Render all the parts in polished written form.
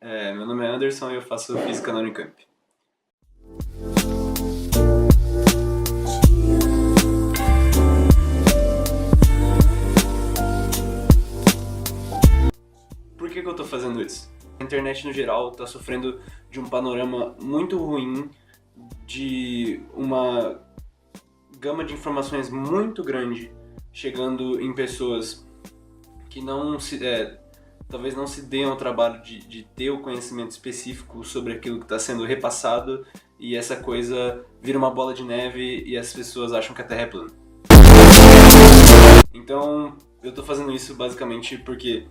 Meu nome é Anderson e eu faço Física na Unicamp. Por que eu tô fazendo isso? A internet no geral tá sofrendo de um panorama muito ruim, de uma gama de informações muito grande chegando em pessoas que talvez não se deem ao trabalho de ter o conhecimento específico sobre aquilo que está sendo repassado, e essa coisa vira uma bola de neve e as pessoas acham que a Terra é plana. Então eu tô fazendo isso basicamente porque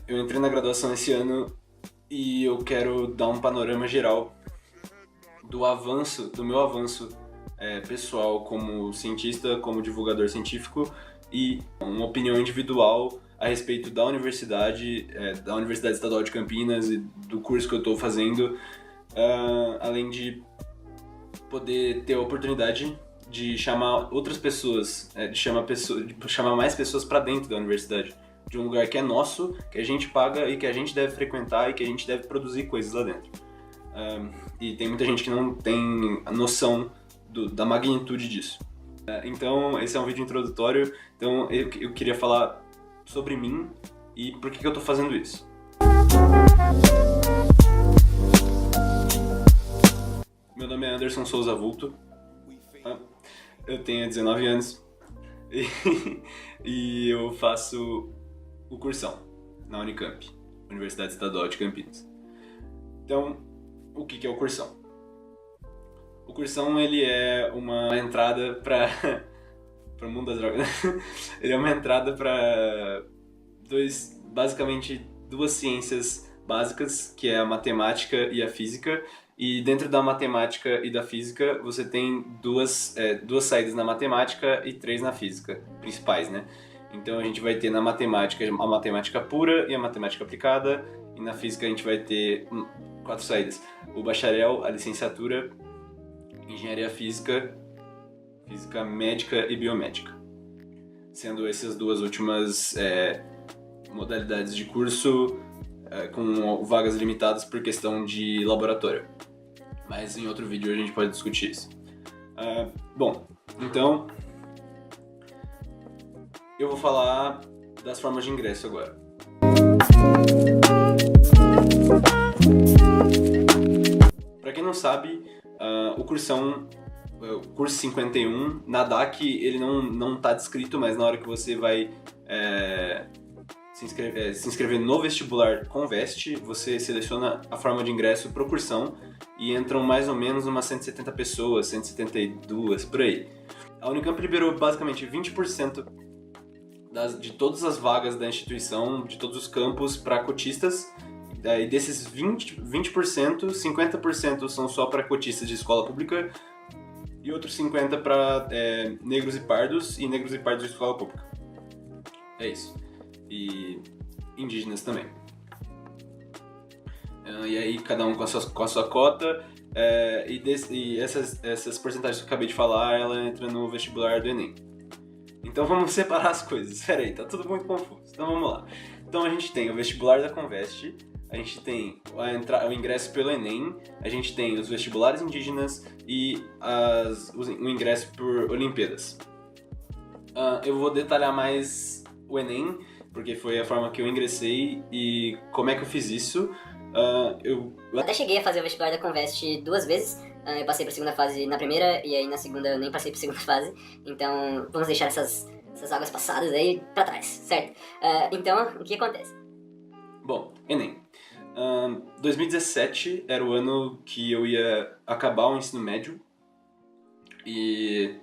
eu entrei na graduação esse ano e eu quero dar um panorama geral do meu avanço pessoal como cientista, como divulgador científico, e uma opinião individual a respeito da Universidade Estadual de Campinas e do curso que eu estou fazendo, além de poder ter a oportunidade de chamar outras pessoas, de chamar mais pessoas para dentro da universidade, de um lugar que é nosso, que a gente paga e que a gente deve frequentar e que a gente deve produzir coisas lá dentro. E tem muita gente que não tem a noção da magnitude disso. Então, esse é um vídeo introdutório. Então, eu queria falar sobre mim e por que eu tô fazendo isso. Meu nome é Anderson Souza Vulto. Eu tenho 19 anos e eu faço o cursão na Unicamp, Universidade Estadual de Campinas. Então, o que é o cursão? O cursão, ele é uma entrada para o mundo das drogas. Ele é uma entrada para basicamente duas ciências básicas, que é a matemática e a física. E dentro da matemática e da física, você tem duas saídas na matemática e 3 na física, principais, né? Então a gente vai ter na matemática a matemática pura e a matemática aplicada, e na física a gente vai ter 4 saídas: o bacharel, a licenciatura, engenharia física, física médica e biomédica, sendo essas duas últimas modalidades de curso com vagas limitadas por questão de laboratório. Mas em outro vídeo a gente pode discutir isso. Bom, então eu vou falar das formas de ingresso agora. Para quem não sabe, o cursão, o curso 51, na DAC, ele não tá descrito, mas na hora que você vai se inscrever no vestibular Conveste, você seleciona a forma de ingresso pro cursão e entram mais ou menos umas 170 pessoas, 172, por aí. A Unicamp liberou basicamente 20% de todas as vagas da instituição, de todos os campos, para cotistas. E desses 20%, 50% são só para cotistas de escola pública e outros 50% para negros e pardos de escola pública. É isso. E indígenas também. E aí cada um com a sua cota, e essas porcentagens que eu acabei de falar, ela entra no vestibular do Enem. Então vamos separar as coisas. Espera aí, tá tudo muito confuso. Então vamos lá. Então a gente tem o vestibular da Conveste, a gente tem o ingresso pelo Enem, a gente tem os vestibulares indígenas e o ingresso por Olimpíadas. Eu vou detalhar mais o Enem, porque foi a forma que eu ingressei e como é que eu fiz isso. Eu até cheguei a fazer o vestibular da Conveste 2 vezes. Eu passei pra segunda fase na primeira, e aí na segunda eu nem passei pra segunda fase. Então vamos deixar essas águas passadas aí pra trás, certo? Então, o que acontece? Bom, Enem. 2017 era o ano que eu ia acabar o ensino médio e,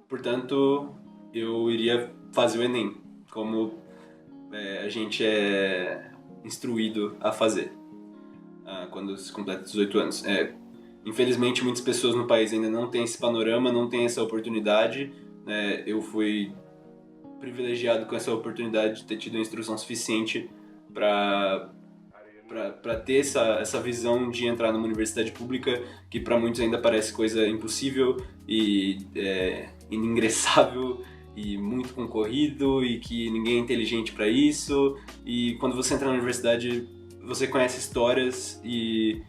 portanto, eu iria fazer o Enem, como a gente é instruído a fazer quando se completa 18 anos. Infelizmente, muitas pessoas no país ainda não têm esse panorama, não têm essa oportunidade. Eu fui privilegiado com essa oportunidade de ter tido a instrução suficiente para ter essa visão de entrar numa universidade pública, que para muitos ainda parece coisa impossível e iningressável e muito concorrido, e que ninguém é inteligente para isso. E quando você entra na universidade, você conhece histórias e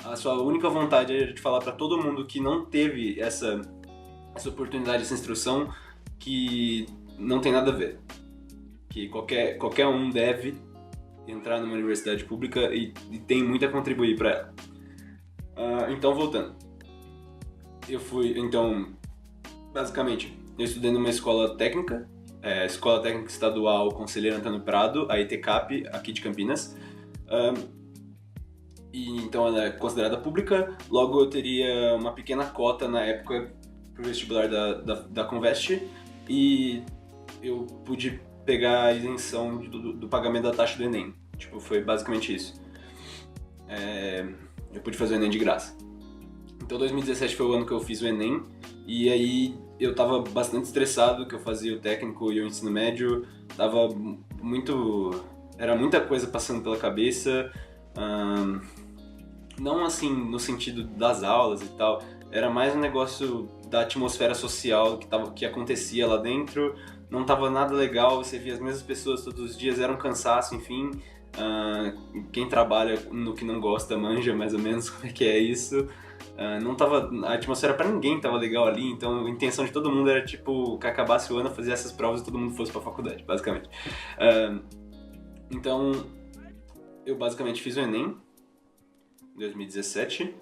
a sua única vontade é de falar para todo mundo que não teve essa oportunidade, essa instrução, que não tem nada a ver. Que qualquer um deve entrar numa universidade pública e tem muito a contribuir para ela. Então, voltando. Basicamente, eu estudei numa escola técnica, Escola Técnica Estadual Conselheiro Antônio Prado, a ETCAP, aqui de Campinas. E então ela é considerada pública, logo eu teria uma pequena cota na época pro vestibular da Conveste, e eu pude pegar a isenção do pagamento da taxa do Enem. Tipo, foi basicamente isso. Eu pude fazer o Enem de graça. Então 2017 foi o ano que eu fiz o Enem, e aí eu tava bastante estressado, que eu fazia o técnico e o ensino médio, era muita coisa passando pela cabeça, não assim no sentido das aulas e tal, era mais um negócio da atmosfera social que acontecia lá dentro, não tava nada legal, você via as mesmas pessoas todos os dias, era um cansaço, enfim. Quem trabalha no que não gosta manja mais ou menos como é que é isso. A atmosfera pra ninguém tava legal ali, então a intenção de todo mundo era tipo que acabasse o ano, fazer essas provas e todo mundo fosse pra faculdade, basicamente. Então eu basicamente fiz o Enem em 2017.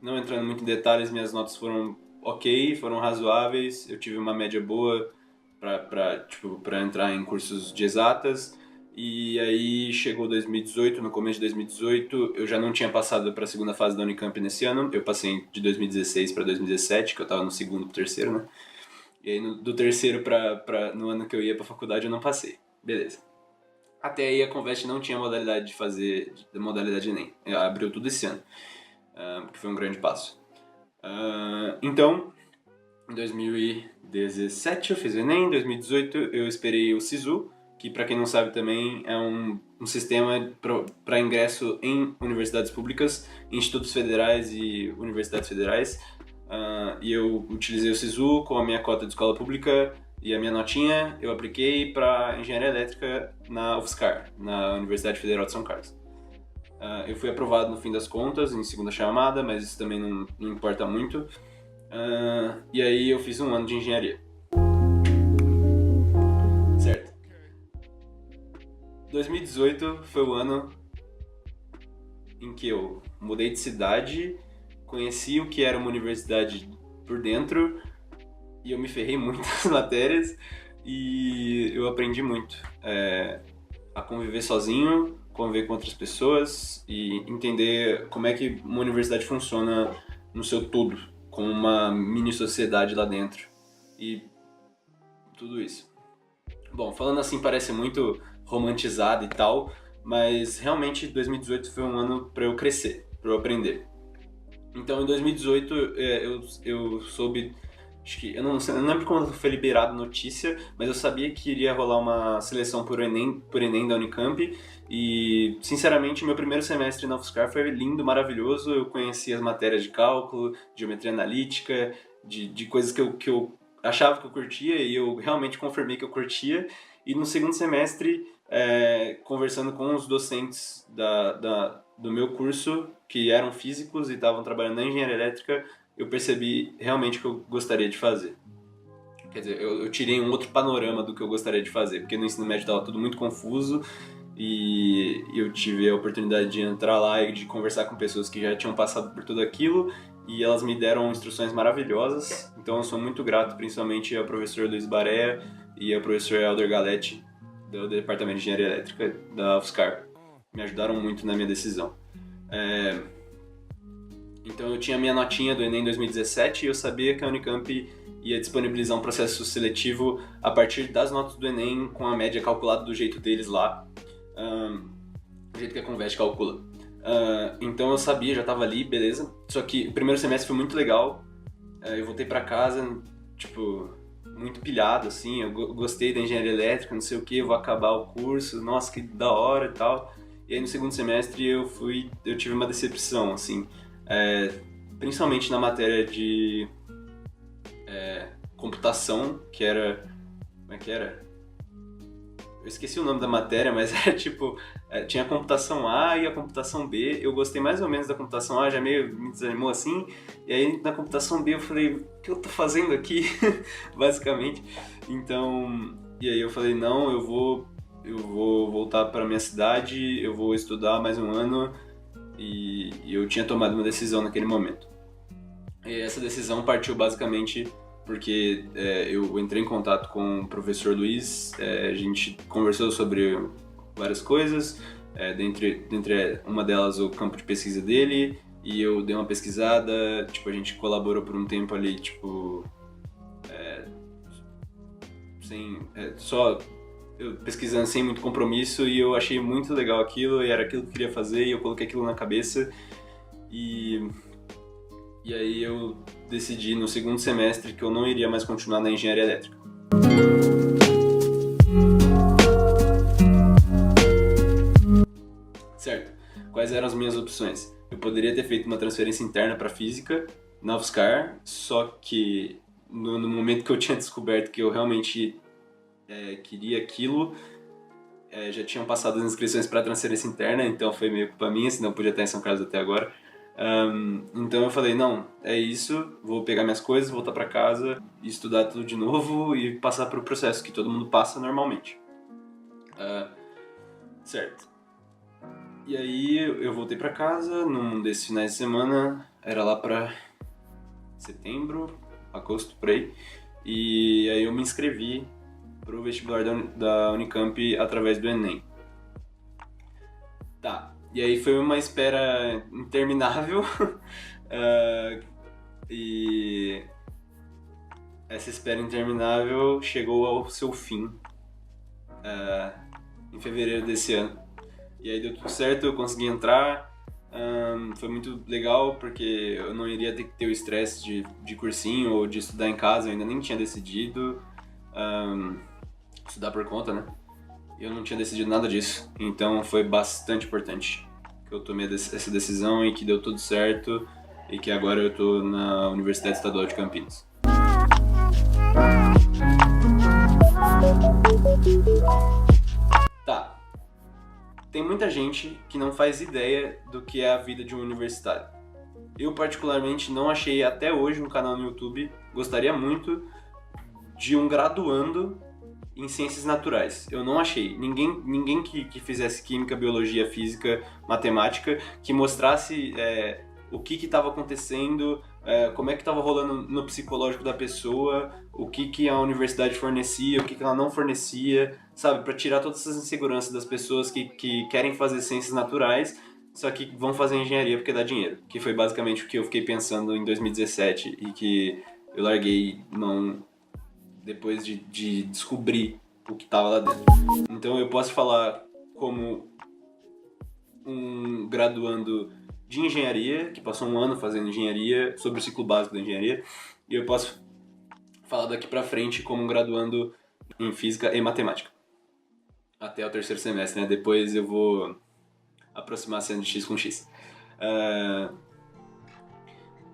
Não entrando muito em detalhes, minhas notas foram ok, foram razoáveis, eu tive uma média boa pra entrar em cursos de exatas. E aí chegou 2018, no começo de 2018, eu já não tinha passado para a segunda fase da Unicamp nesse ano, eu passei de 2016 para 2017, que eu estava no segundo pro terceiro, né? E aí do terceiro no ano que eu ia para a faculdade eu não passei, beleza. Até aí a Conveste não tinha modalidade de fazer, modalidade Enem, abriu tudo esse ano, que foi um grande passo. Então, em 2017 eu fiz o Enem, em 2018 eu esperei o SISU, que para quem não sabe também é um sistema para ingresso em universidades públicas, institutos federais e universidades federais. E eu utilizei o SISU com a minha cota de escola pública e a minha notinha, eu apliquei para engenharia elétrica na UFSCar, na Universidade Federal de São Carlos. Eu fui aprovado no fim das contas, em segunda chamada, mas isso também não importa muito. E aí eu fiz um ano de engenharia. Certo. 2018 foi o ano em que eu mudei de cidade, conheci o que era uma universidade por dentro e eu me ferrei muito nas matérias e eu aprendi muito a conviver sozinho, conviver com outras pessoas e entender como é que uma universidade funciona no seu todo, com uma mini sociedade lá dentro e tudo isso. Bom, falando assim parece muito romantizado e tal, mas realmente 2018 foi um ano para eu crescer, para eu aprender. Então em 2018 eu soube, acho que eu não lembro quando foi liberada a notícia, mas eu sabia que iria rolar uma seleção por Enem da Unicamp e sinceramente meu primeiro semestre na UFSCar foi lindo, maravilhoso. Eu conheci as matérias de cálculo, geometria analítica, de coisas que eu achava que eu curtia e eu realmente confirmei que eu curtia. E no segundo semestre, conversando com os docentes do meu curso, que eram físicos e estavam trabalhando na engenharia elétrica, eu percebi realmente o que eu gostaria de fazer. Quer dizer, eu tirei um outro panorama do que eu gostaria de fazer, porque no ensino médio estava tudo muito confuso e eu tive a oportunidade de entrar lá e de conversar com pessoas que já tinham passado por tudo aquilo e elas me deram instruções maravilhosas. Então eu sou muito grato principalmente ao professor Luiz Barea e ao professor Helder Galetti, do Departamento de Engenharia Elétrica da UFSCar. Me ajudaram muito na minha decisão. Então eu tinha a minha notinha do Enem 2017 e eu sabia que a Unicamp ia disponibilizar um processo seletivo a partir das notas do Enem com a média calculada do jeito deles lá, do jeito que a Conveste calcula. Então eu sabia, já estava ali, beleza. Só que o primeiro semestre foi muito legal. Eu voltei para casa, tipo, muito pilhado, assim. Eu gostei da engenharia elétrica, não sei o que, vou acabar o curso, nossa, que da hora e tal. E aí no segundo semestre eu tive uma decepção, assim. Principalmente na matéria de computação, que era... Como é que era? Eu esqueci o nome da matéria, mas era tipo, tinha a computação A e a computação B. Eu gostei mais ou menos da computação A, já meio me desanimou assim. E aí na computação B eu falei, o que eu tô fazendo aqui? Basicamente. Então, e aí eu falei, não, eu vou voltar para minha cidade, eu vou estudar mais um ano. E eu tinha tomado uma decisão naquele momento. E essa decisão partiu basicamente porque eu entrei em contato com o professor Luiz, a gente conversou sobre várias coisas, dentre uma delas o campo de pesquisa dele, e eu dei uma pesquisada, tipo, a gente colaborou por um tempo ali, tipo, só eu pesquisando sem muito compromisso, e eu achei muito legal aquilo, e era aquilo que eu queria fazer, e eu coloquei aquilo na cabeça, e aí eu decidi no segundo semestre que eu não iria mais continuar na engenharia elétrica. Certo. Quais eram as minhas opções? Eu poderia ter feito uma transferência interna para física na UFSCar, só que no momento que eu tinha descoberto que eu realmente queria aquilo, já tinham passado as inscrições para transferência interna, então foi meio culpa minha, senão eu podia estar em São Carlos até agora. Então eu falei, não, é isso, vou pegar minhas coisas, voltar pra casa, estudar tudo de novo e passar pro processo que todo mundo passa normalmente. Certo. E aí eu voltei pra casa, num desses finais de semana, era lá pra setembro, agosto, por aí, e aí eu me inscrevi pro vestibular da Unicamp através do Enem. Tá. E aí foi uma espera interminável e essa espera interminável chegou ao seu fim em fevereiro desse ano. E aí deu tudo certo, eu consegui entrar, foi muito legal porque eu não iria ter que ter o estresse de cursinho ou de estudar em casa, eu ainda nem tinha decidido estudar por conta, né? Eu não tinha decidido nada disso, então foi bastante importante que eu tomei essa decisão e que deu tudo certo e que agora eu tô na Universidade Estadual de Campinas. Tá. Tem muita gente que não faz ideia do que é a vida de um universitário. Eu particularmente não achei até hoje um canal no YouTube, gostaria muito, de um graduando em ciências naturais. Eu não achei. Ninguém que fizesse química, biologia, física, matemática, que mostrasse o que estava acontecendo, como é que estava rolando no psicológico da pessoa, o que a universidade fornecia, o que ela não fornecia, sabe? Para tirar todas essas inseguranças das pessoas que querem fazer ciências naturais, só que vão fazer engenharia porque dá dinheiro. Que foi basicamente o que eu fiquei pensando em 2017 e que eu larguei mão depois de descobrir o que estava lá dentro. Então eu posso falar como um graduando de engenharia, que passou um ano fazendo engenharia, sobre o ciclo básico da engenharia, e eu posso falar daqui pra frente como um graduando em física e matemática. Até o terceiro semestre, né? Depois eu vou aproximar sendo de X com X.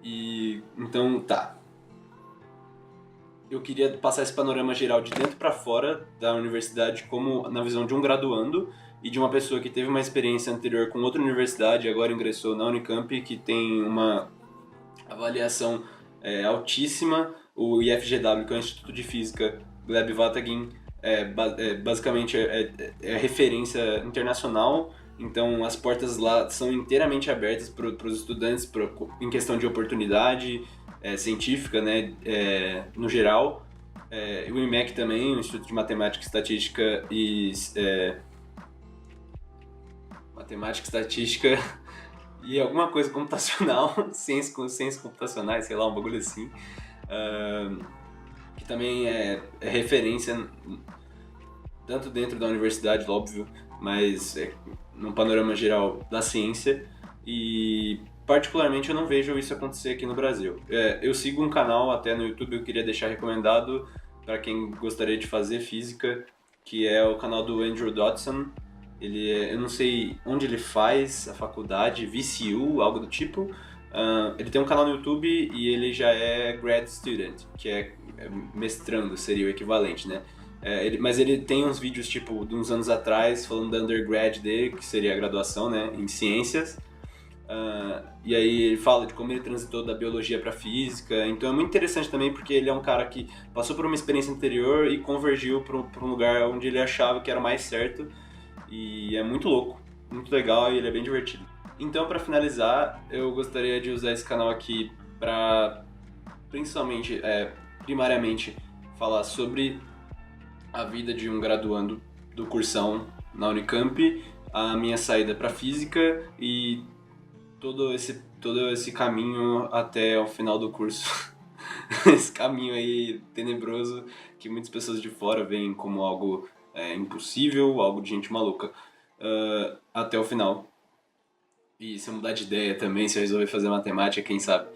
E então, tá. Eu queria passar esse panorama geral de dentro para fora da universidade como na visão de um graduando e de uma pessoa que teve uma experiência anterior com outra universidade e agora ingressou na Unicamp, que tem uma avaliação altíssima. O IFGW, que é o Instituto de Física Gleb Vatagin, basicamente é referência internacional, então as portas lá são inteiramente abertas para os estudantes em questão de oportunidade científica, né, no geral. O IMEC também, o Instituto de Matemática, Estatística e e alguma coisa computacional, ciências computacionais, sei lá, um bagulho assim, que também é referência tanto dentro da universidade, óbvio, mas no panorama geral da ciência. E particularmente eu não vejo isso acontecer aqui no Brasil. Eu sigo um canal até no YouTube, eu queria deixar recomendado para quem gostaria de fazer física, que é o canal do Andrew Dodson. Eu não sei onde ele faz a faculdade, VCU, algo do tipo. Ele tem um canal no YouTube e ele já é grad student, que é mestrando, seria o equivalente, né? Mas ele tem uns vídeos, tipo, de uns anos atrás, falando da undergrad dele, que seria a graduação, né, em ciências. E aí ele fala de como ele transitou da biologia para física. Então é muito interessante também porque ele é um cara que passou por uma experiência anterior e convergiu para um lugar onde ele achava que era mais certo. E é muito louco, muito legal e ele é bem divertido. Então, para finalizar, eu gostaria de usar esse canal aqui para primariamente falar sobre a vida de um graduando do cursão na Unicamp, a minha saída para física e todo esse caminho até o final do curso. Esse caminho aí tenebroso que muitas pessoas de fora veem como algo impossível, algo de gente maluca, até o final. E se eu mudar de ideia também, se eu resolver fazer matemática, quem sabe.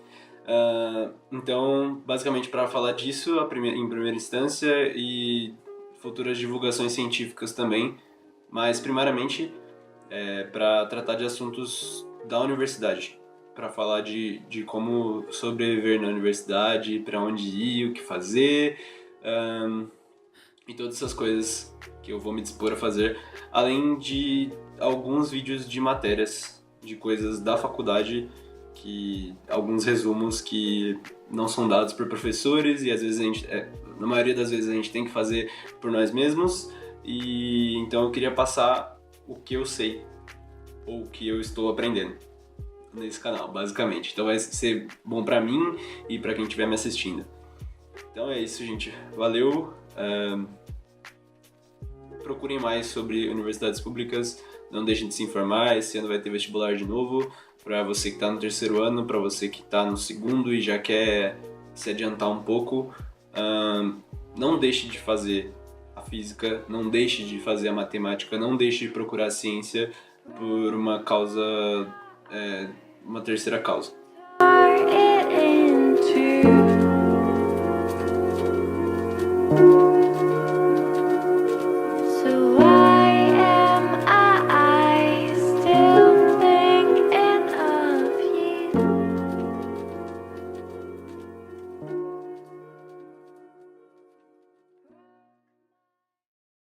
Então, basicamente para falar disso em primeira instância e futuras divulgações científicas também, mas primariamente para tratar de assuntos da universidade, para falar de como sobreviver na universidade, para onde ir, o que fazer, e todas essas coisas que eu vou me dispor a fazer, além de alguns vídeos de matérias, de coisas da faculdade, alguns resumos que não são dados por professores e às vezes na maioria das vezes a gente tem que fazer por nós mesmos, e então eu queria passar o que eu sei ou o que eu estou aprendendo nesse canal, basicamente. Então vai ser bom pra mim e pra quem estiver me assistindo. Então é isso, gente. Valeu. Procurem mais sobre universidades públicas. Não deixem de se informar. Esse ano vai ter vestibular de novo. Pra você que tá no terceiro ano, pra você que tá no segundo e já quer se adiantar um pouco. Não deixe de fazer a física, não deixe de fazer a matemática, não deixe de procurar a ciência por uma causa, uma terceira causa.